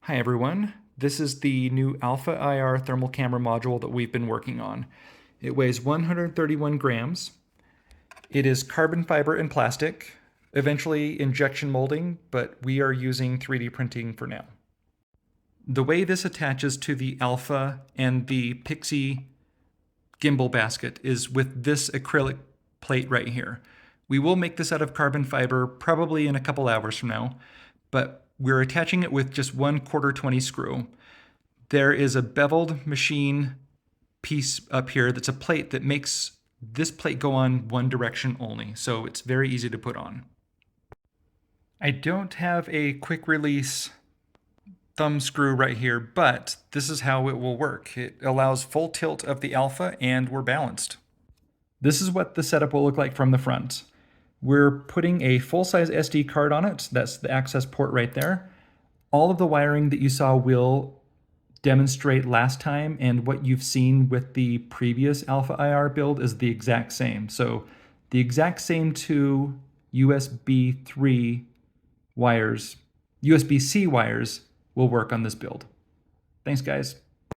Hi everyone, this is the new AlphaIR thermal camera module that we've been working on. It weighs 131 grams. It is carbon fiber and plastic, eventually injection molding, but we are using 3D printing for now. The way this attaches to the Alpha and the Pixie gimbal basket is with this acrylic plate right here. We will make this out of carbon fiber probably in a couple hours from now, but we're attaching it with just 1/4 20 screw. There is a beveled machine piece up here that's a plate that makes this plate go on one direction only, so it's very easy to put on. I don't have a quick release thumb screw right here, but this is how it will work. It allows full tilt of the Alpha and we're balanced. This is what the setup will look like from the front. We're putting a full-size SD card on it. That's the access port right there. All of the wiring that you saw will demonstrate last time, and what you've seen with the previous AlphaIR build is the exact same. So the exact same two USB 3 wires, USB-C wires will work on this build. Thanks, guys.